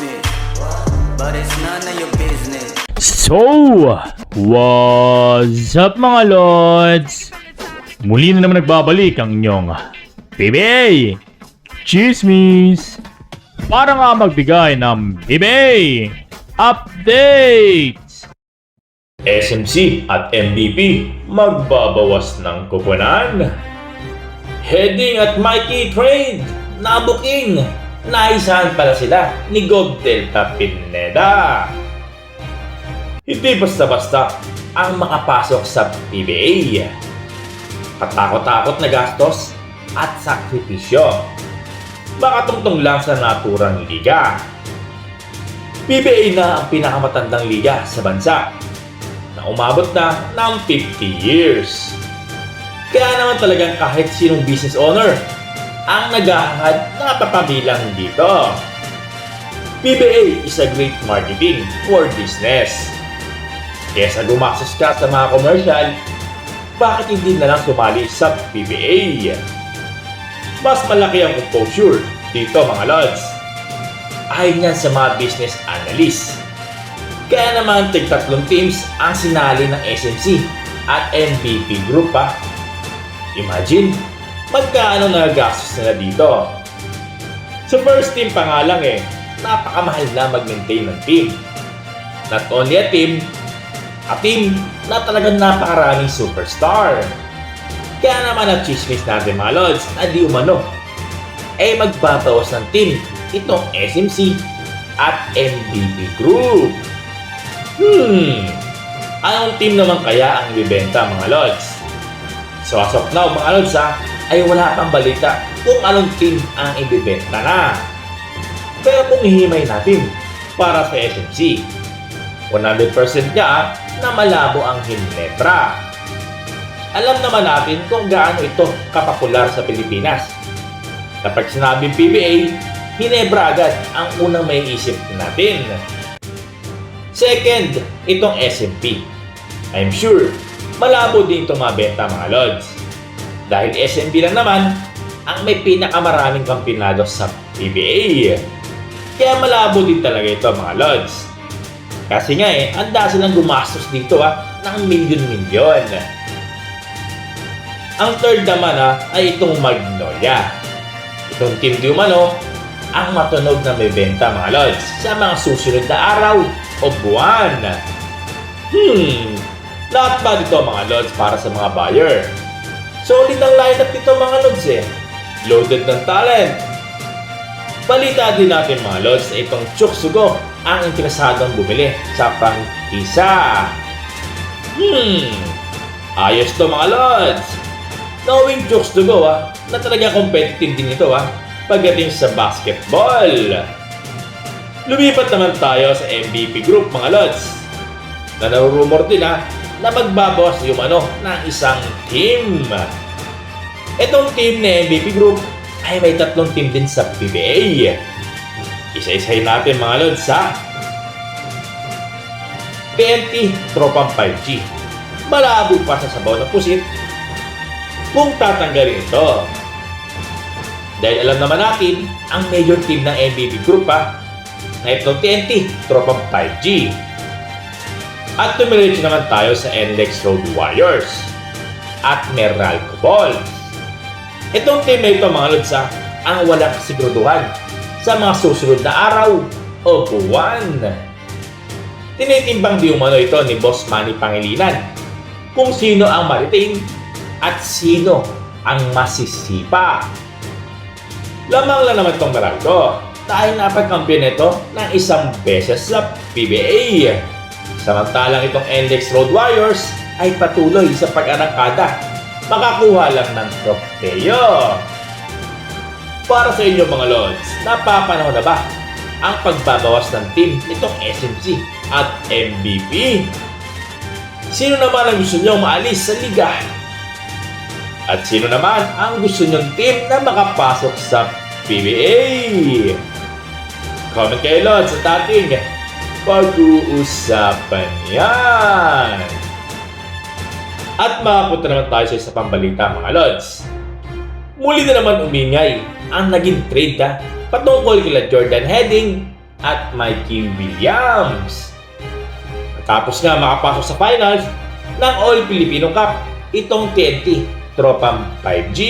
me, but it's none of your business. So, what's up mga lods? Muli na naman nagbabalik ang inyong PBA Chismis para nga magbigay ng PBA updates. SMC at MVP magbabawas ng kuponan. Heading at Mikey trade na booking. Naisahan pala sila ni Gob Delta Pineda. Hindi basta-basta ang makapasok sa PBA. Katakot-takot na gastos at sakripisyo. Baka tungtong lang sa naturang liga. PBA na ang pinakamatandang liga sa bansa na umabot na ng 50 years. Kaya naman talagang kahit sinong business owner ang naghahangad na papabilang dito. PBA is a great marketing for business. Kesa gumastos ka sa mga commercial, bakit hindi na lang sumali sa PBA? Mas malaki ang exposure dito mga lods. Ayon yan sa mga business analysts. Kaya naman tig-3 teams ang sinali ng SMC at MVP Group pa. Imagine, magkano nagagastos nila dito? Sa first team pa nga lang napakamahal na mag-maintain ng team. Not only a team na talagang napakaraming superstar. Kaya naman ang chismis natin mga lods na di umano magbabawas ng team itong SMC at MVP Group. Anong team naman kaya ang ibibenta mga lods? So as of now mga lods ay wala pang balita kung anong team ang ibibenta na. Pero kung hihimay natin para sa SMC, 100% niya na malabo ang Hinebra. Alam naman natin kung gaano ito kapopular sa Pilipinas. Kapag sinabing PBA, Hinebra agad ang unang may isip natin. Second, itong SMP. I'm sure, malabo din itong mabenta mga lods. Dahil SMP lang naman ang may pinakamaraming kampinado sa PBA. Kaya malabo din talaga ito mga lods. Kasi nga handa silang gumastos dito ng milyon-milyon. Ang third naman ay itong Magnolia. Itong team di umano ang matunog na may benta mga lods sa mga susunod na araw o buwan. Lahat ba dito mga lods para sa mga buyer? Solid ang lineup dito mga lods Loaded ng talent. Balita din natin mga lods na itong Chuksugo ang interesadong bumili sa prangkisa. Ayos to mga lods. Knowing Chuksugo na talaga competitive din ito pagdating sa basketball. Lumipat naman tayo sa MVP Group mga lods. Na narurumor din na magbabawas yung ng isang team. Itong team na MVP Group ay may 3 team din sa PBA. Isa-isahin natin mga lods PNP Tropang 5G. Malabo pa sa sabaw ng pusit kung tatanggalin ito. Dahil alam naman natin ang major team ng MVP Group na itong TNT Tropang 5G. At tumiretso naman tayo sa NLEX Road Warriors at Meralco Balls. Itong team na ito mga lods ang walang kasiguraduhan sa mga susunod na araw o buwan. Tinitimbang di umano ito ni Boss Manny Pangilinan kung sino ang maritain at sino ang masisipa. Lamang lang naman itong Meralco dahil napagkampiyon ito ng 1 beses sa PBA. Samantalang itong NLEX Road Warriors ay patuloy sa pag-arangkada, makakuha lang ng tropeo. Para sa inyo mga lods, napapanahon na ba ang pagbabawas ng team nitong SMC at MVP? Sino naman ang gusto nyo maalis sa liga? At sino naman ang gusto nyong team na makapasok sa PBA? Comment kayo lods sa ating pag-uusapan yan. At makapunta naman tayo sa isa pang balita mga lods. Muli na naman umingay ang naging trade patungkol kila Jordan Heading at Mikey Williams. Tapos nga makapasok sa finals ng All Filipino Cup itong TNT Tropang 5G.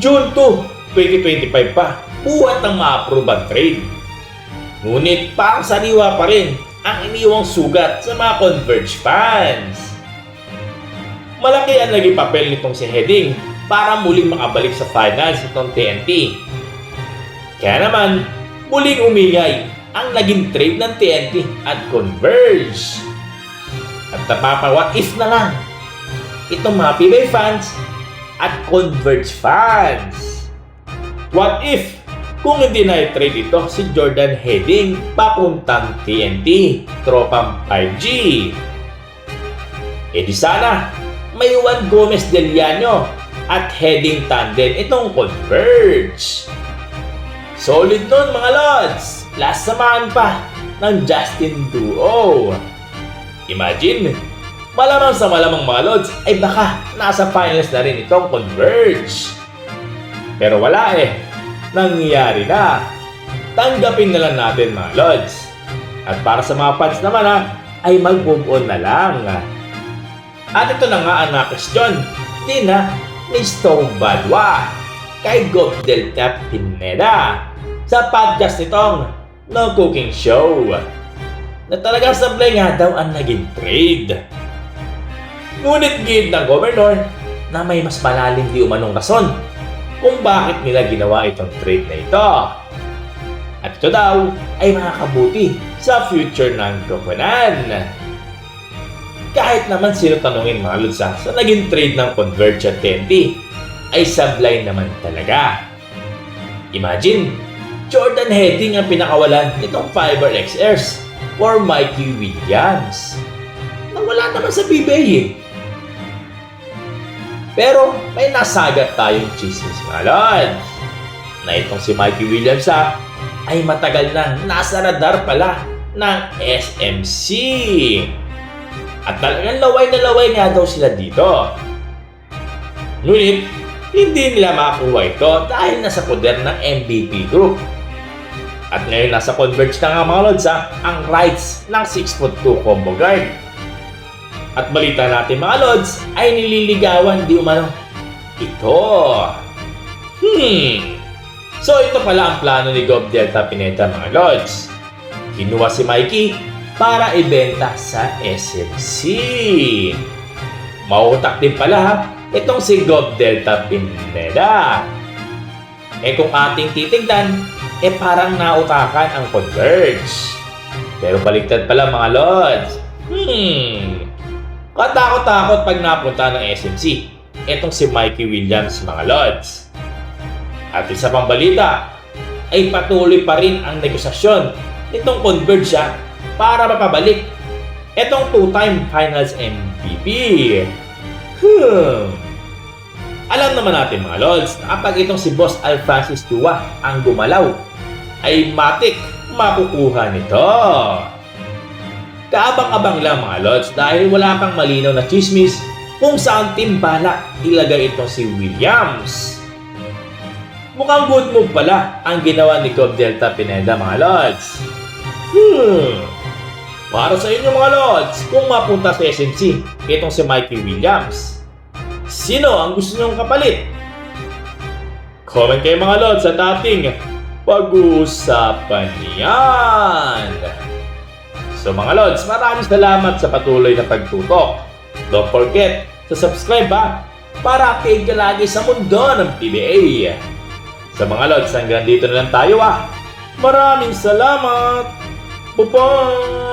June 2, 2025 pa, buhat ng ma-approve ang trade. Ngunit parang sariwa pa rin ang iniwang sugat sa mga Converge fans. Malaki ang naging papel nitong si Heading para muling makabalik sa finals itong TNT. Kaya naman, muling umingay ang naging trade ng TNT at Converge. At napapa-what if na lang itong mga PBA fans at Converge fans. What if kung hindi na-trade ito si Jordan Heading papuntang TNT Tropang 5G? E di sana may Juan Gomez Del Llano at Heading tandem itong Converge. Solid nun mga Lods! Last samahan pa ng Justin Duo. Imagine, malamang sa malamang mga Lods ay baka nasa finals na rin itong Converge. Pero wala nangyayari na. Tanggapin na lang natin mga Lods. At para sa mga fans naman ay mag-move on na lang. At ito na nga ang na-question din ni Stone Badwa kay Gob Delta Pineda sa podcast nitong No Cooking Show na talagang sablay nga daw ang naging trade. Ngunit gid ng governor na may mas malalim di umanong rason kung bakit nila ginawa itong trade na ito. At ito daw ay makakabuti sa future ng Koponan. Kahit naman sino tanungin mga Lods sa naging trade ng Converge at TNT ay sablay naman talaga. Imagine, Jordan Heading ang pinakawalan nitong Fiber XRs for Mikey Williams. Nawala naman sa PBA Pero may nasagat tayong chismis mga Lods na itong si Mikey Williams ay matagal nang nasa radar pala ng SMC. At talagang laway na laway nga daw sila dito. Ngunit, hindi nila makakuha ito dahil nasa poder ng MVP Group. At ngayon nasa Converge na nga mga Lods ang rights ng 6'2" combo guard. At balita natin mga Lods ay nililigawan di umano ito. So ito pala ang plano ni Gob Delta Pineda mga Lods. Kinuha si Mikey para ibenta sa SMC. Mautak din pala itong si Gob Delta Pineda. Kung ating titignan, parang nautakan ang Converge. Pero baliktad pala mga Lods. Katakot-takot pag napunta ng SMC itong si Mikey Williams mga Lods. At isa pang balita ay patuloy pa rin ang negosasyon nitong Converge para mapabalik itong two-time finals MVP. Alam naman natin mga Lods na kapag itong si Boss Al Francis Chua ang gumalaw ay matik makukuha nito. Kaabang-abang lang mga Lods dahil wala pang malinaw na chismis kung saan team balak ilagay itong si Williams. Mukhang good move pala ang ginawa ni Gob Delta Pineda mga Lods. Para sa inyo mga Lods, kung mapunta sa SMC itong si Mikey Williams, sino ang gusto nyong kapalit? Comment kayo mga Lods at ating pag-uusapan yan. So mga Lods, maraming salamat sa patuloy na pagtutok. Don't forget to subscribe para update ka lagi sa mundo ng PBA. Sa mga Lods, hanggang dito na lang tayo Maraming salamat. Bye-bye.